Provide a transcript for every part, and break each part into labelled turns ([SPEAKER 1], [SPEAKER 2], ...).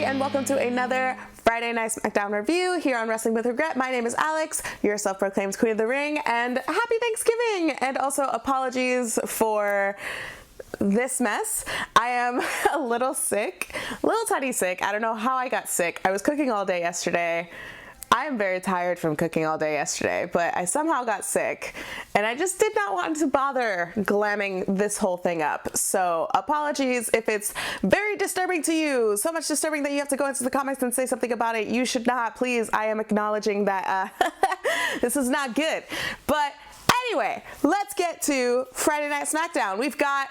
[SPEAKER 1] everybody, and welcome to another Friday Night Smackdown review here on Wrestling with Regret. My name is Alex, your self-proclaimed Queen of the Ring, and happy Thanksgiving! And also apologies for this mess. I am a little sick, a little tiny sick. I don't know how I got sick. I was cooking all day yesterday. I am very tired from cooking all day yesterday, but I somehow got sick, and I just did not want to bother glamming this whole thing up. So apologies if it's very disturbing to you, so much disturbing that you have to go into the comments and say something about it. You should not, please. I am acknowledging that this is not good. But anyway, let's get to Friday Night Smackdown. We've got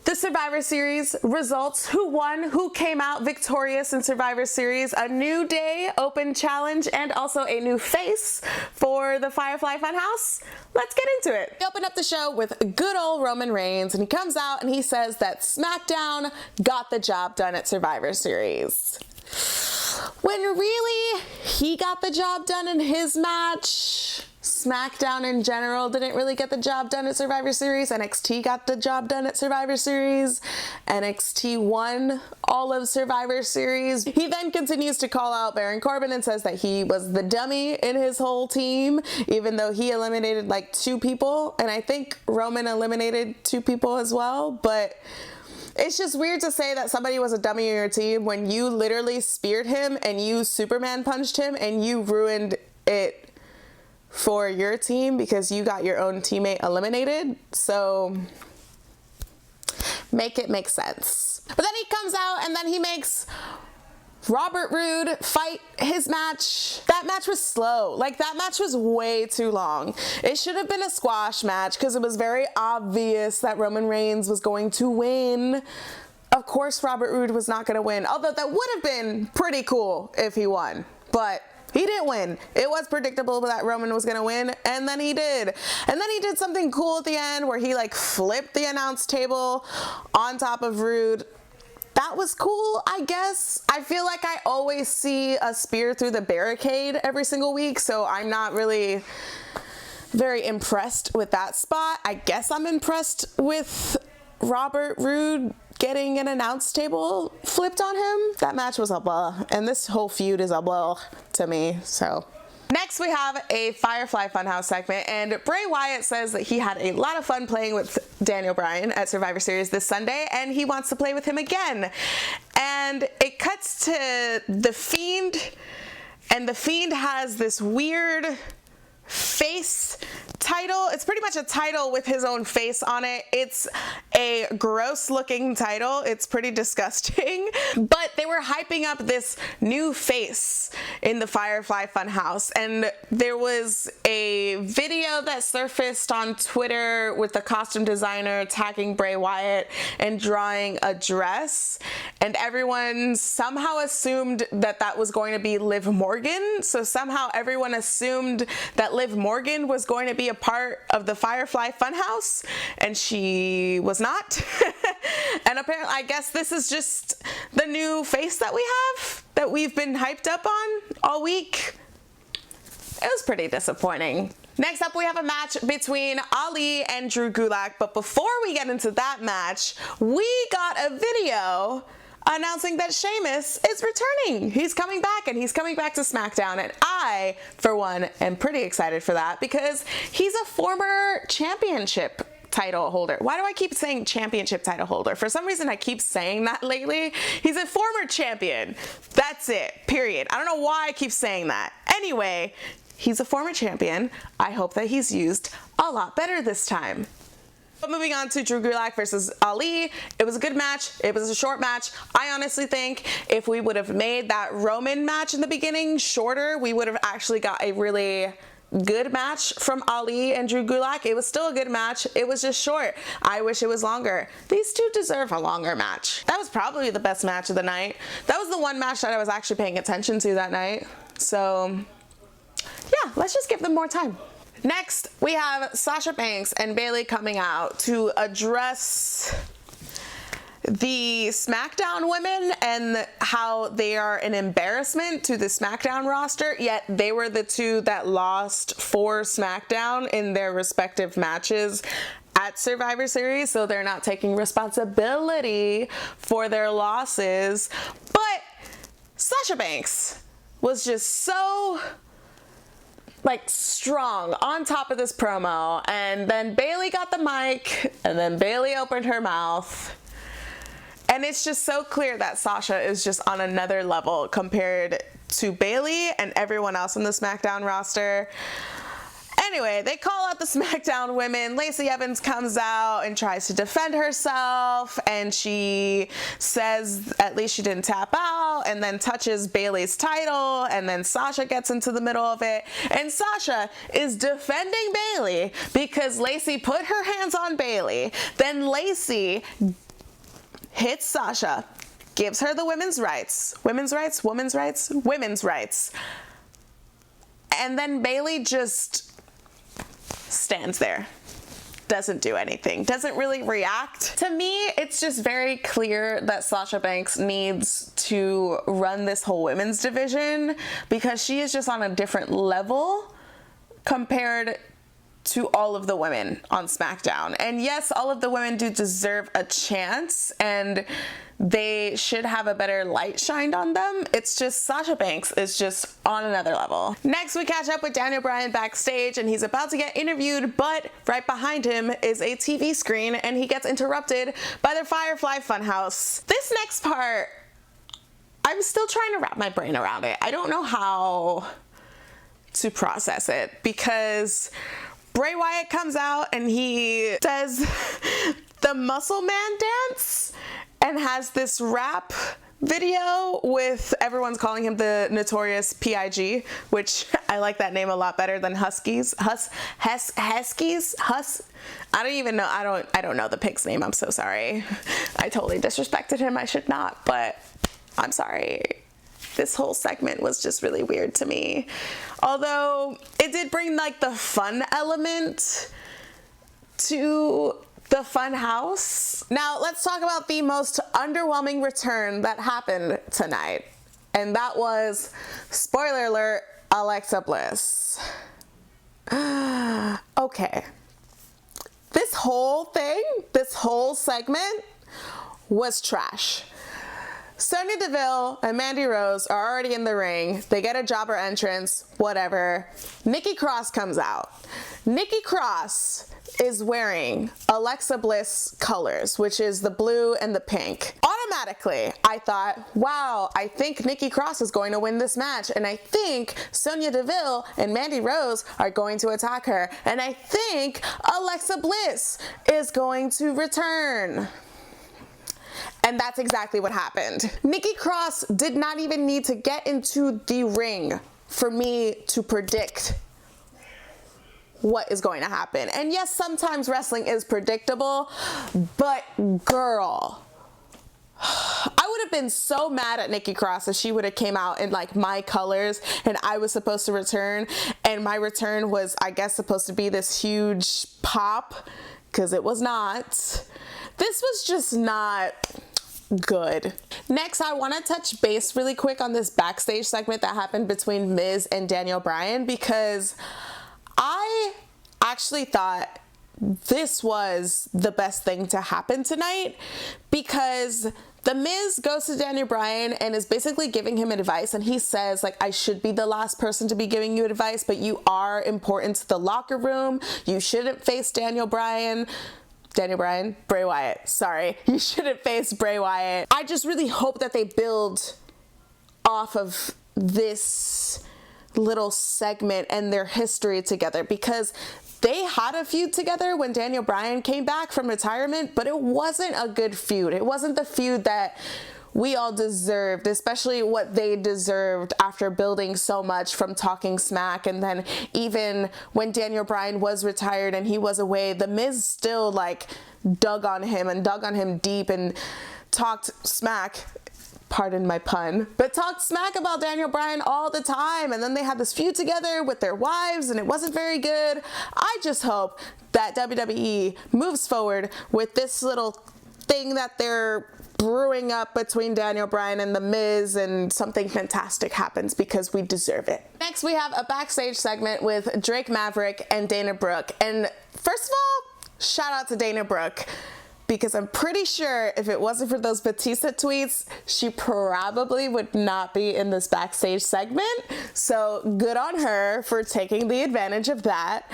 [SPEAKER 1] the Survivor Series results, who won, who came out victorious in Survivor Series, a New Day Open Challenge, and also a new face for the Firefly Funhouse. Let's get into it. We open up the show with good old Roman Reigns, and he comes out and he says that SmackDown got the job done at Survivor Series. When really, he got the job done in his match. SmackDown in general didn't really get the job done at Survivor Series. NXT got the job done at Survivor Series. NXT won all of Survivor Series. He then continues to call out Baron Corbin and says that he was the dummy in his whole team, even though he eliminated like 2 people. And I think Roman eliminated 2 people as well. But it's just weird to say that somebody was a dummy in your team when you literally speared him and you Superman punched him and you ruined it for your team because you got your own teammate eliminated. So make it make sense. But then he comes out and then he makes Robert Roode fight his match. That match was slow. Like, that match was way too long. It should have been a squash match because it was very obvious that Roman Reigns was going to win. Of course Robert Roode was not going to win, although that would have been pretty cool if he won. But he didn't win. It was predictable that Roman was going to win, and then he did. And then he did something cool at the end where he like flipped the announce table on top of Roode. That was cool, I guess. I feel like I always see a spear through the barricade every single week, so I'm not really very impressed with that spot. I guess I'm impressed with Robert Roode getting an announce table flipped on him. That match was a blah, and this whole feud is a blah to me, so. Next we have a Firefly Funhouse segment, and Bray Wyatt says that he had a lot of fun playing with Daniel Bryan at Survivor Series this Sunday, and he wants to play with him again. And it cuts to the Fiend, and the Fiend has this weird face title. It's pretty much a title with his own face on it. It's a gross looking title. It's pretty disgusting, but they were hyping up this new face in the Firefly Funhouse, and there was a video that surfaced on Twitter with the costume designer tagging Bray Wyatt and drawing a dress, and everyone somehow assumed that that was going to be Liv Morgan. So somehow everyone assumed that Liv Morgan was going to be a part of the Firefly Funhouse, and she was not. And apparently, I guess this is just the new face that we have, that we've been hyped up on all week. It was pretty disappointing. Next up, we have a match between Ali and Drew Gulak, but before we get into that match, we got a video announcing that Sheamus is returning. He's coming back, and he's coming back to SmackDown, and I, for one, am pretty excited for that because he's a former championship title holder. Why do I keep saying championship title holder? For some reason, I keep saying that lately. He's a former champion. That's it, period. I don't know why I keep saying that. Anyway, he's a former champion. I hope that he's used a lot better this time. But moving on to Drew Gulak versus Ali, it was a good match. It was a short match. I honestly think if we would have made that Roman match in the beginning shorter, we would have actually got a really good match from Ali and Drew Gulak. It was still a good match. It was just short. I wish it was longer. These two deserve a longer match. That was probably the best match of the night. That was the one match that I was actually paying attention to that night. So yeah, let's just give them more time. Next, we have Sasha Banks and Bayley coming out to address the SmackDown women and how they are an embarrassment to the SmackDown roster, yet they were the two that lost for SmackDown in their respective matches at Survivor Series, so they're not taking responsibility for their losses. But Sasha Banks was just so like strong on top of this promo, and then Bayley got the mic, and then Bayley opened her mouth, and it's just so clear that Sasha is just on another level compared to Bayley and everyone else in the SmackDown roster. Anyway, they call out the SmackDown women. Lacey Evans comes out and tries to defend herself, and she says at least she didn't tap out, and then touches Bayley's title, and then Sasha gets into the middle of it, and Sasha is defending Bayley because Lacey put her hands on Bayley. Then Lacey hits Sasha, gives her the women's rights. Women's rights? Women's rights? Women's rights. And then Bayley just stands there, doesn't do anything, doesn't really react. To me, it's just very clear that Sasha Banks needs to run this whole women's division because she is just on a different level compared to all of the women on SmackDown. And yes, all of the women do deserve a chance, and they should have a better light shined on them. It's just Sasha Banks is just on another level. Next, we catch up with Daniel Bryan backstage, and he's about to get interviewed, but right behind him is a TV screen, and he gets interrupted by the Firefly Funhouse. This next part, I'm still trying to wrap my brain around it. I don't know how to process it, because Bray Wyatt comes out and he does the Muscle Man dance and has this rap video with everyone's calling him the Notorious P.I.G., which I like that name a lot better than Huskies. Huskies? I don't even know. I don't know the pig's name. I'm so sorry. I totally disrespected him. I should not, but I'm sorry. This whole segment was just really weird to me. Although it did bring like the fun element to the fun house. Now let's talk about the most underwhelming return that happened tonight. And that was, spoiler alert, Alexa Bliss. Okay. This whole thing, this whole segment was trash. Sonya Deville and Mandy Rose are already in the ring. They get a jobber entrance, whatever. Nikki Cross comes out. Nikki Cross is wearing Alexa Bliss colors, which is the blue and the pink. Automatically, I thought, wow, I think Nikki Cross is going to win this match, and I think Sonya Deville and Mandy Rose are going to attack her, and I think Alexa Bliss is going to return. And that's exactly what happened. Nikki Cross did not even need to get into the ring for me to predict what is going to happen. And yes, sometimes wrestling is predictable, but girl, I would have been so mad at Nikki Cross if she would have came out in like my colors and I was supposed to return, and my return was, I guess, supposed to be this huge pop, because it was not. This was just not good. Next, I want to touch base really quick on this backstage segment that happened between Miz and Daniel Bryan, because I actually thought this was the best thing to happen tonight, because the Miz goes to Daniel Bryan and is basically giving him advice, and he says, like, I should be the last person to be giving you advice, but you are important to the locker room. You shouldn't face Bray Wyatt, sorry. You shouldn't face Bray Wyatt. I just really hope that they build off of this little segment and their history together, because they had a feud together when Daniel Bryan came back from retirement, but it wasn't a good feud. It wasn't the feud that we all deserved, especially what they deserved after building so much from talking smack. And then even when Daniel Bryan was retired and he was away, the Miz still like dug on him deep and talked smack, pardon my pun, but talked smack about Daniel Bryan all the time. And then they had this feud together with their wives and it wasn't very good. I just hope that WWE moves forward with this little thing that they're brewing up between Daniel Bryan and The Miz, and something fantastic happens, because we deserve it. Next, we have a backstage segment with Drake Maverick and Dana Brooke. And first of all, shout out to Dana Brooke. because I'm pretty sure if it wasn't for those Batista tweets, she probably would not be in this backstage segment. So good on her for taking the advantage of that.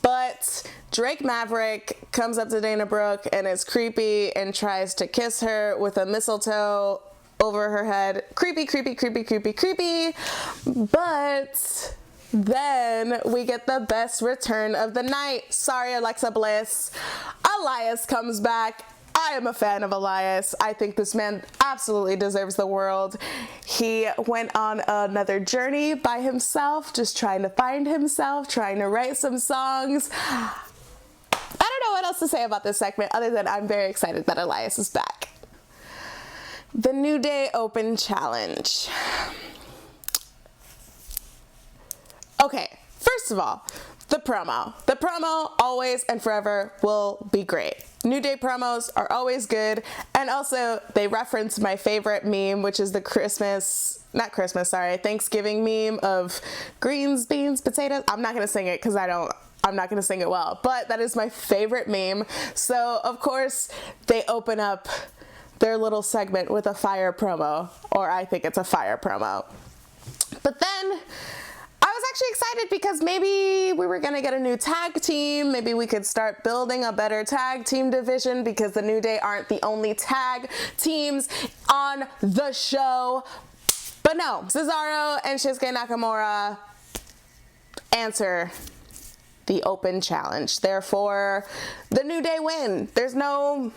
[SPEAKER 1] But Drake Maverick comes up to Dana Brooke and is creepy and tries to kiss her with a mistletoe over her head. Creepy, creepy, creepy, creepy, creepy. But then we get the best return of the night. Sorry, Alexa Bliss. Elias comes back. I am a fan of Elias. I think this man absolutely deserves the world. He went on another journey by himself, just trying to find himself, trying to write some songs. I don't know what else to say about this segment other than I'm very excited that Elias is back. The New Day Open Challenge. Okay, first of all, the promo. The promo always and forever will be great. New Day promos are always good. And also, they reference my favorite meme, which is the Thanksgiving meme of greens, beans, potatoes. I'm not going to sing it because I'm not going to sing it well. But that is my favorite meme. So, of course, they open up their little segment with a fire promo. Or I think it's a fire promo. But then I was actually excited because maybe we were going to get a new tag team. Maybe we could start building a better tag team division because the New Day aren't the only tag teams on the show. But no, Cesaro and Shinsuke Nakamura answer the open challenge. Therefore, the New Day win. There's no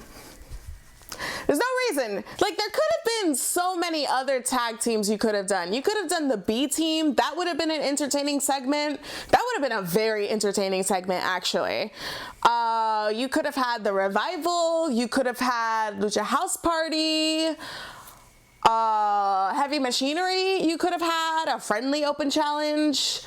[SPEAKER 1] reason. Like, there could have been so many other tag teams you could have done. You could have done the B team. That would have been an entertaining segment. That would have been a very entertaining segment, actually. You could have had the Revival. You could have had Lucha House Party. Heavy Machinery. You could have had a friendly open challenge.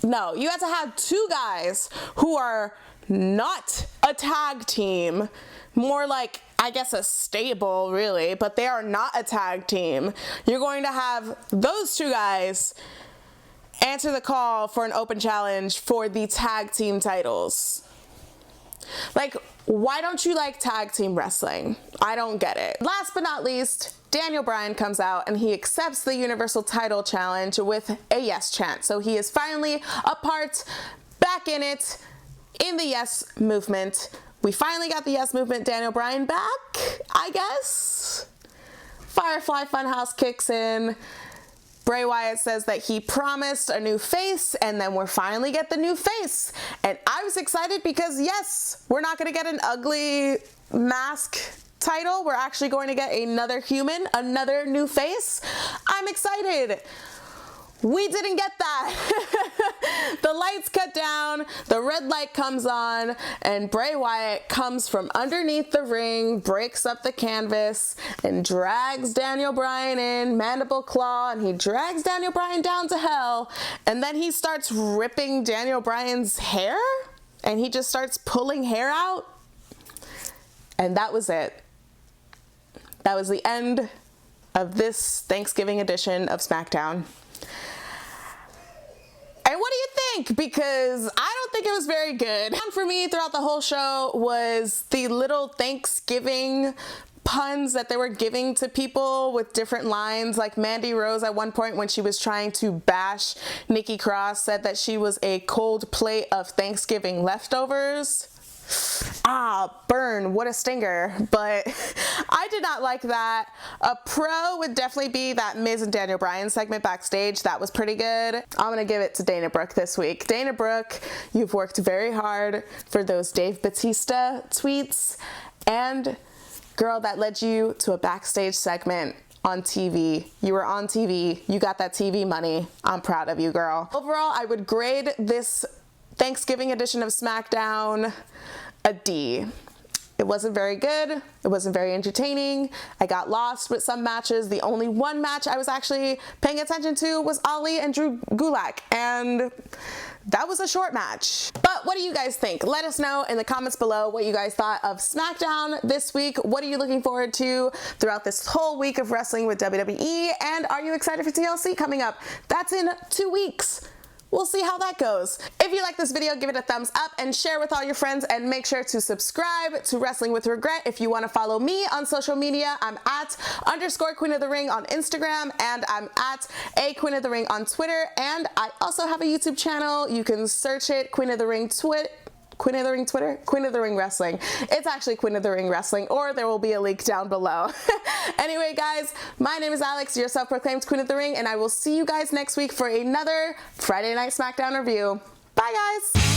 [SPEAKER 1] No, you had to have two guys who are not a tag team. More like, I guess, a stable, really, but they are not a tag team. You're going to have those two guys answer the call for an open challenge for the tag team titles. Like, why don't you like tag team wrestling? I don't get it. Last but not least, Daniel Bryan comes out and he accepts the Universal title challenge with a yes chant. So he is finally back in it, in the yes movement. We finally got the yes movement Daniel Bryan back, I guess. Firefly Funhouse kicks in. Bray Wyatt says that he promised a new face, and then we're finally get the new face. And I was excited because, yes, we're not going to get an ugly mask title. We're actually going to get another human, another new face. I'm excited. We didn't get that. The lights cut down, the red light comes on, and Bray Wyatt comes from underneath the ring, breaks up the canvas, and drags Daniel Bryan in, mandible claw, and he drags Daniel Bryan down to hell, and then he starts ripping Daniel Bryan's hair, and he just starts pulling hair out, and that was it. That was the end of this Thanksgiving edition of Smackdown. And what do you think? Because I don't think it was very good. And for me throughout the whole show was the little Thanksgiving puns that they were giving to people with different lines. Like Mandy Rose at one point when she was trying to bash Nikki Cross said that she was a cold plate of Thanksgiving leftovers. Ah, burn, what a stinger. But I did not like that. A pro would definitely be that Miz and Daniel Bryan segment backstage. That was pretty good. I'm gonna give it to Dana Brooke this week. Dana Brooke, you've worked very hard for those Dave Batista tweets, and girl, that led you to a backstage segment on TV. You were on TV. You got that TV money. I'm proud of you, girl. Overall, I would grade this Thanksgiving edition of SmackDown a D. It wasn't very good. It wasn't very entertaining. I got lost with some matches. The only one match I was actually paying attention to was Ali and Drew Gulak, and that was a short match. But what do you guys think? Let us know in the comments below what you guys thought of SmackDown this week. What are you looking forward to throughout this whole week of wrestling with WWE? And are you excited for TLC coming up? That's in 2 weeks. we'll see how that goes. If you like this video, give it a thumbs up and share with all your friends, and make sure to subscribe to Wrestling with Regret. If you want to follow me on social media, I'm at _Queen of the Ring on Instagram, and I'm at @Queen of the Ring on Twitter, and I also have a YouTube channel. You can search it, Queen of the Ring Twitter, Queen of the Ring Wrestling. It's actually Queen of the Ring Wrestling, or there will be a link down below. Anyway, guys, my name is Alex, your self-proclaimed Queen of the Ring, and I will see you guys next week for another Friday Night Smackdown review. Bye, guys!